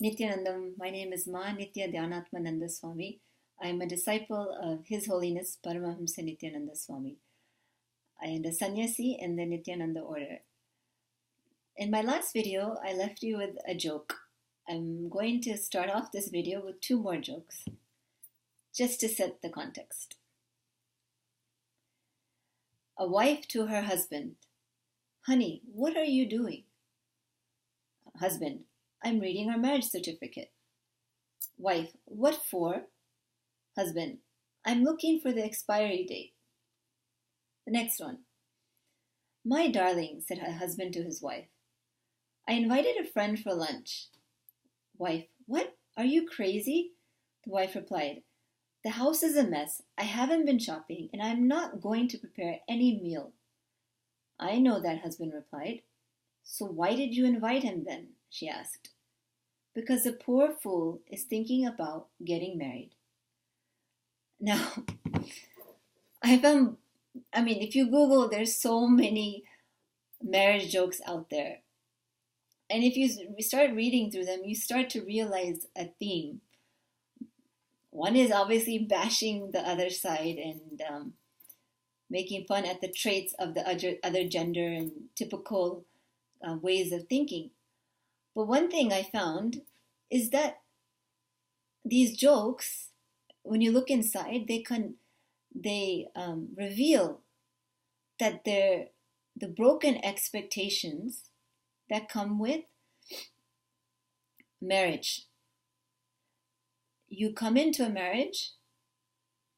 Nithyanandam, my name is Ma Nithyananda Swami. I am a disciple of His Holiness Paramahamsa Nithyananda Swami. I am a sannyasi in the Nithyananda order. In my last video, I left you with a joke. I'm going to start off this video with 2 more jokes, just to set the context. A wife to her husband, "Honey, what are you doing?" Husband, "I'm reading our marriage certificate." Wife, "What for?" Husband, "I'm looking for the expiry date." The next one. "My darling," said her husband to his wife, "I invited a friend for lunch." Wife, "What? Are you crazy?" The wife replied, "The house is a mess. I haven't been shopping, and I'm not going to prepare any meal." "I know that," husband replied. "So why did you invite him then?" she asked. "Because the poor fool is thinking about getting married." Now, if you Google, there's so many marriage jokes out there. And if you start reading through them, you start to realize a theme. One is obviously bashing the other side and making fun at the traits of the other gender and typical ways of thinking. But one thing I found is that these jokes, when you look inside, they reveal that they're the broken expectations that come with marriage. You come into a marriage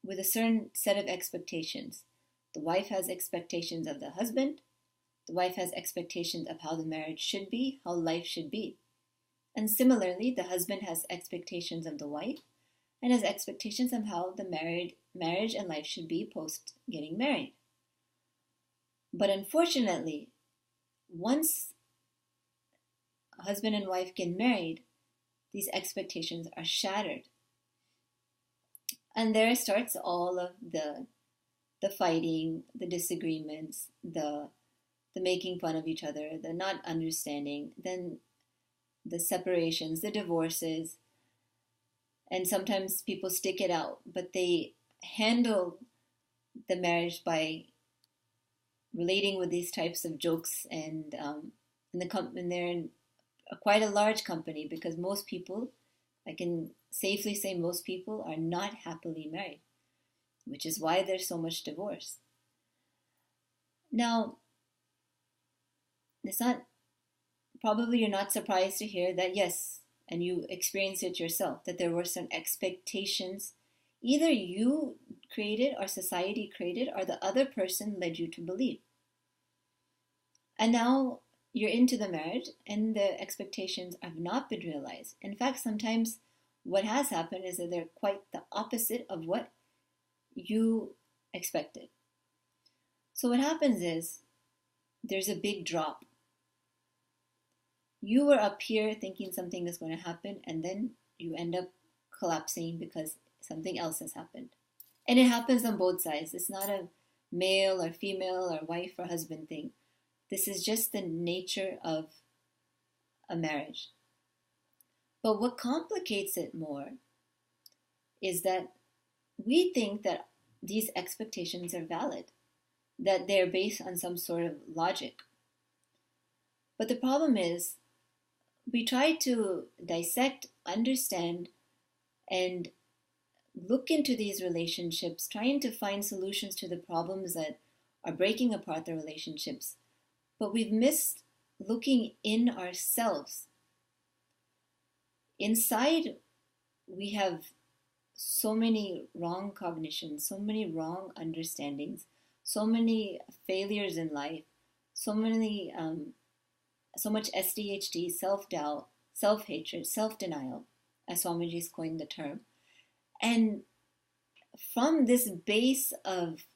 with a certain set of expectations. The wife has expectations of the husband. The wife has expectations of how the marriage should be, how life should be. And similarly, the husband has expectations of the wife and has expectations of how the marriage and life should be post getting married. But unfortunately, once a husband and wife get married, these expectations are shattered. And there starts all of the fighting, the disagreements, the making fun of each other, the not understanding, then the separations, the divorces. And sometimes people stick it out, but they handle the marriage by relating with these types of jokes, and they're in quite a large company, because most people, I can safely say most people, are not happily married, which is why there's so much divorce. Now, probably you're not surprised to hear that, yes, and you experienced it yourself, that there were some expectations either you created or society created or the other person led you to believe. And now you're into the marriage and the expectations have not been realized. In fact, sometimes what has happened is that they're quite the opposite of what you expected. So what happens is there's a big drop. You were up here thinking something is going to happen, and then you end up collapsing because something else has happened. And it happens on both sides. It's not a male or female or wife or husband thing. This is just the nature of a marriage. But what complicates it more is that we think that these expectations are valid, that they're based on some sort of logic. But the problem is, we try to dissect, understand, and look into these relationships, trying to find solutions to the problems that are breaking apart the relationships. But we've missed looking in ourselves. Inside, we have so many wrong cognitions, so many wrong understandings, so many failures in life, so much SDHD, self-doubt, self-hatred, self-denial, as Swamiji's coined the term. And from this base of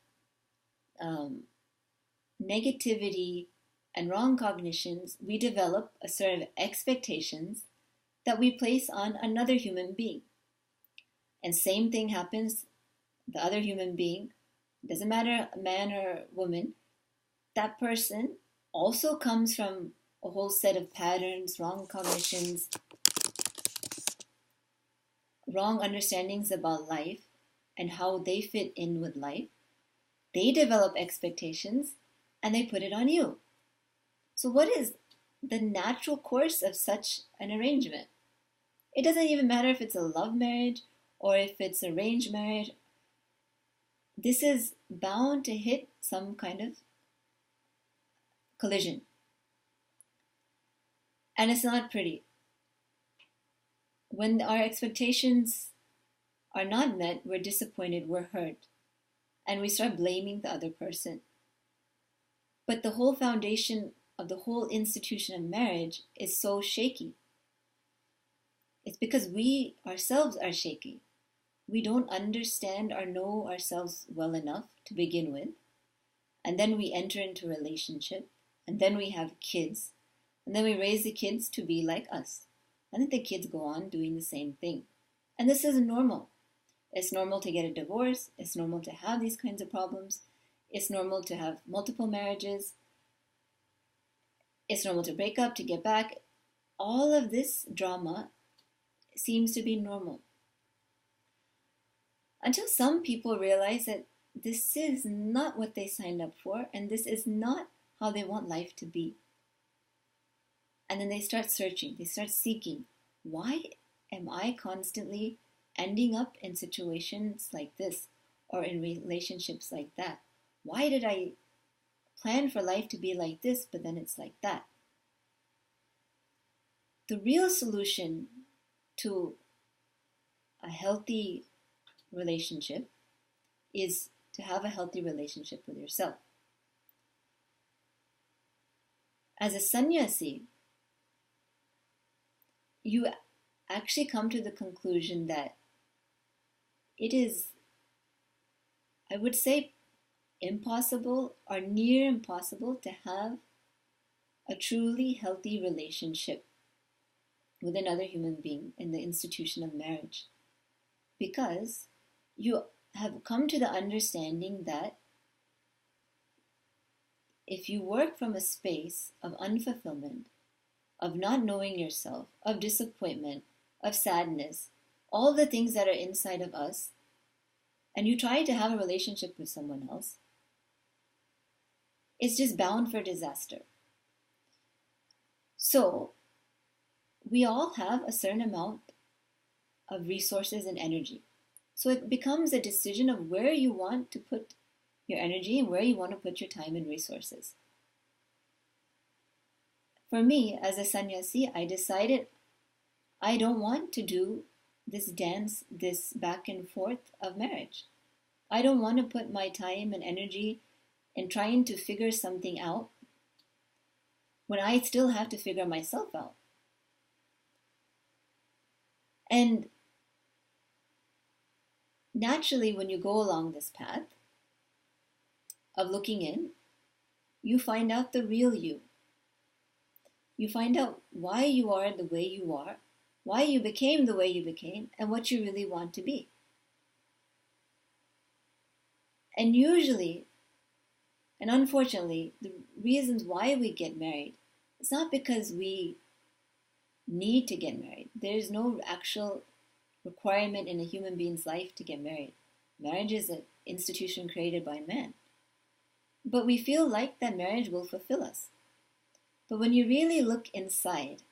negativity and wrong cognitions, we develop a sort of expectations that we place on another human being. And same thing happens, the other human being, doesn't matter man or woman, that person also comes from a whole set of patterns, wrong cognitions, wrong understandings about life and how they fit in with life, they develop expectations and they put it on you. So what is the natural course of such an arrangement? It doesn't even matter if it's a love marriage or if it's arranged marriage. This is bound to hit some kind of collision. And it's not pretty. When our expectations are not met, we're disappointed, we're hurt, and we start blaming the other person. But the whole foundation of the whole institution of marriage is so shaky. It's because we ourselves are shaky. We don't understand or know ourselves well enough to begin with. And then we enter into a relationship, and then we have kids, and then we raise the kids to be like us. And then the kids go on doing the same thing. And this is normal. It's normal to get a divorce. It's normal to have these kinds of problems. It's normal to have multiple marriages. It's normal to break up, to get back. All of this drama seems to be normal. Until some people realize that this is not what they signed up for, and this is not how they want life to be. And then they start searching, they start seeking. Why am I constantly ending up in situations like this or in relationships like that? Why did I plan for life to be like this, but then it's like that? The real solution to a healthy relationship is to have a healthy relationship with yourself. As a sannyasi, you actually come to the conclusion that it is, I would say, impossible or near impossible to have a truly healthy relationship with another human being in the institution of marriage, because you have come to the understanding that if you work from a space of unfulfillment, of not knowing yourself, of disappointment, of sadness, all the things that are inside of us, and you try to have a relationship with someone else, it's just bound for disaster. So, we all have a certain amount of resources and energy. So it becomes a decision of where you want to put your energy and where you want to put your time and resources. For me, as a sannyasi, I decided I don't want to do this dance, this back and forth of marriage. I don't want to put my time and energy in trying to figure something out when I still have to figure myself out. And naturally, when you go along this path of looking in, you find out the real you. You find out why you are the way you are, why you became the way you became, and what you really want to be. And usually, and unfortunately, the reasons why we get married, it's not because we need to get married. There's no actual requirement in a human being's life to get married. Marriage is an institution created by man. But we feel like that marriage will fulfill us. But when you really look inside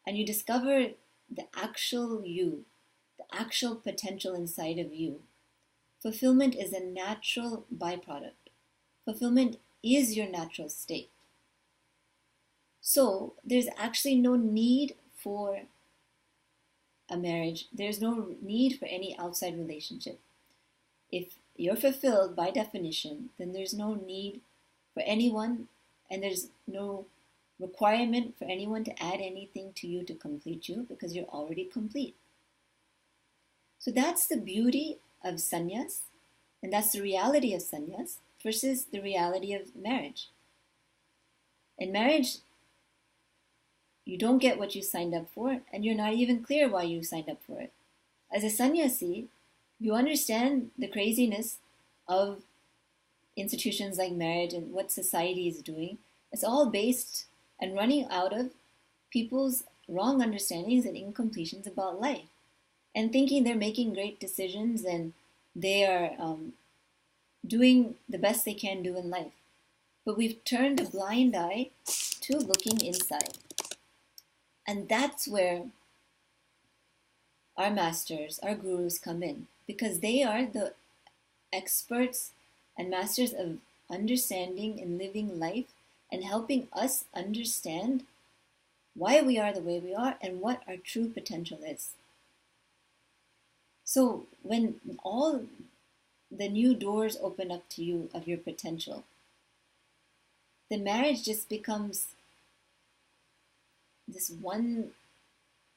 and you discover the actual you, the actual potential inside of you, fulfillment is a natural byproduct. Fulfillment is your natural state. So there's actually no need for a marriage. There's no need for any outside relationship. If you're fulfilled by definition, then there's no need for anyone, and there's no requirement for anyone to add anything to you to complete you, because you're already complete. So that's the beauty of sannyas, and that's the reality of sannyas versus the reality of marriage. In marriage, you don't get what you signed up for, and you're not even clear why you signed up for it. As a sannyasi, you understand the craziness of institutions like marriage and what society is doing. It's all based and running out of people's wrong understandings and incompletions about life. and thinking they're making great decisions and they are doing the best they can do in life. But we've turned a blind eye to looking inside. And that's where our masters, our gurus come in, because they are the experts and masters of understanding and living life and helping us understand why we are the way we are and what our true potential is. So when all the new doors open up to you of your potential, the marriage just becomes this one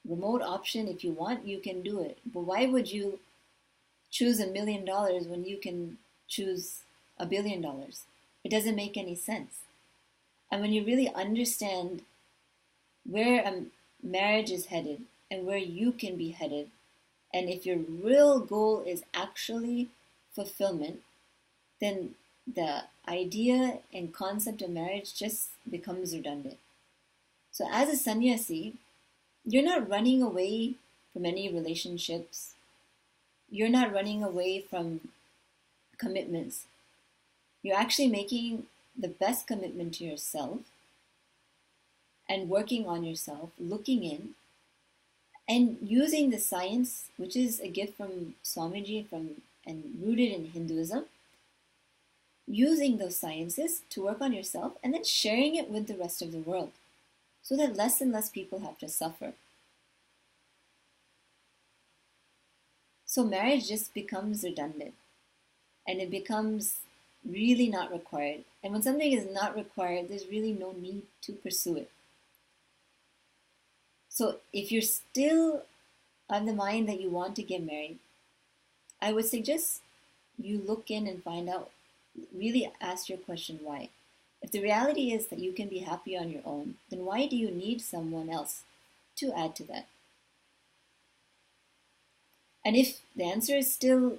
remote option. If you want, you can do it. But why would you choose $1 million when you can choose $1 billion? It doesn't make any sense. And when you really understand where a marriage is headed and where you can be headed, and if your real goal is actually fulfillment, then the idea and concept of marriage just becomes redundant. So as a sannyasi, you're not running away from any relationships. You're not running away from commitments. You're actually making the best commitment to yourself and working on yourself, looking in, and using the science, which is a gift from Swamiji and rooted in Hinduism, using those sciences to work on yourself and then sharing it with the rest of the world so that less and less people have to suffer. So marriage just becomes redundant and it becomes really not required. And when something is not required, there's really no need to pursue it. So if you're still of the mind that you want to get married, I would suggest you look in and find out, really ask your question why. If the reality is that you can be happy on your own, then why do you need someone else to add to that? And if the answer is still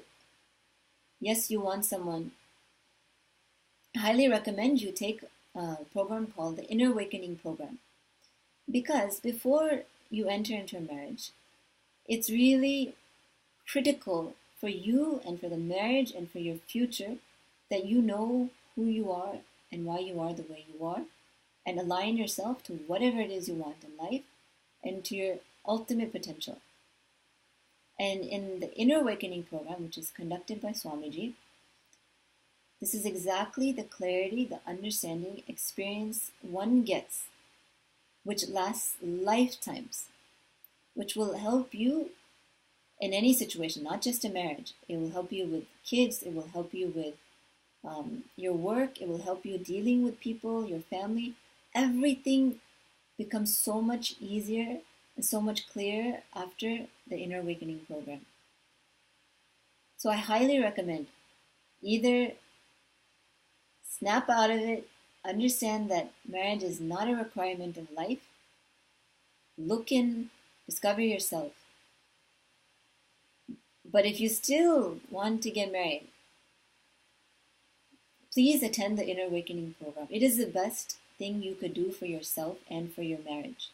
yes, you want someone, I highly recommend you take a program called the Inner Awakening Program. Because before you enter into a marriage, it's really critical for you and for the marriage and for your future that you know who you are and why you are the way you are, and align yourself to whatever it is you want in life and to your ultimate potential. And in the Inner Awakening Program, which is conducted by Swamiji, this is exactly the clarity, the understanding, experience one gets, which lasts lifetimes, which will help you in any situation, not just a marriage. It will help you with kids, it will help you with your work, it will help you dealing with people, your family. Everything becomes so much easier and so much clearer after the Inner Awakening Program. So I highly recommend either snap out of it, understand that marriage is not a requirement of life, look in, discover yourself. But if you still want to get married, please attend the Inner Awakening Program. It is the best thing you could do for yourself and for your marriage.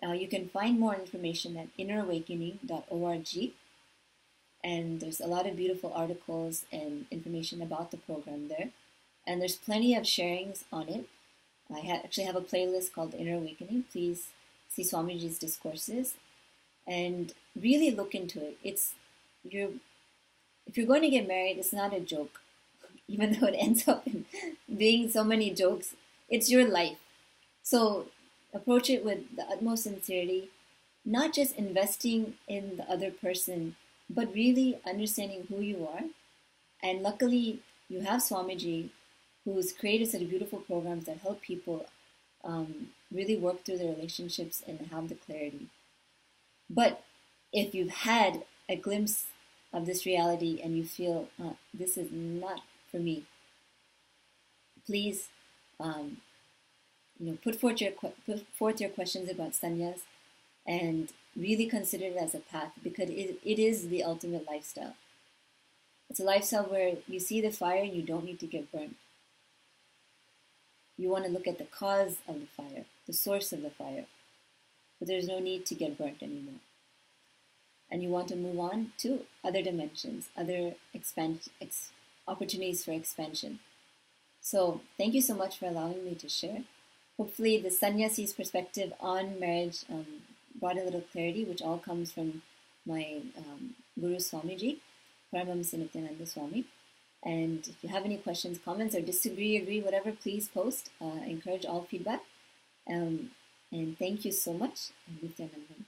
You can find more information at innerawakening.org, and there's a lot of beautiful articles and information about the program there. And there's plenty of sharings on it. I actually have a playlist called Inner Awakening. Please see Swamiji's discourses and really look into it. If you're going to get married, it's not a joke. Even though it ends up in being so many jokes, it's your life. So approach it with the utmost sincerity, not just investing in the other person, but really understanding who you are. And luckily, you have Swamiji, who's created such beautiful programs that help people really work through their relationships and have the clarity. But if you've had a glimpse of this reality and you feel, this is not for me, please put forth your questions about sannyas and really consider it as a path, because it is the ultimate lifestyle. It's a lifestyle where you see the fire and you don't need to get burnt. You want to look at the cause of the fire, the source of the fire, but there's no need to get burnt anymore. and you want to move on to other dimensions, other opportunities for expansion. So thank you so much for allowing me to share. Hopefully the sannyasi's perspective on marriage brought a little clarity, which all comes from my Guru Swamiji, Paramahamsa Nithyananda Swami. And if you have any questions, comments, or disagree, agree, whatever, please post. I encourage all feedback. And thank you so much. Nithyanandam.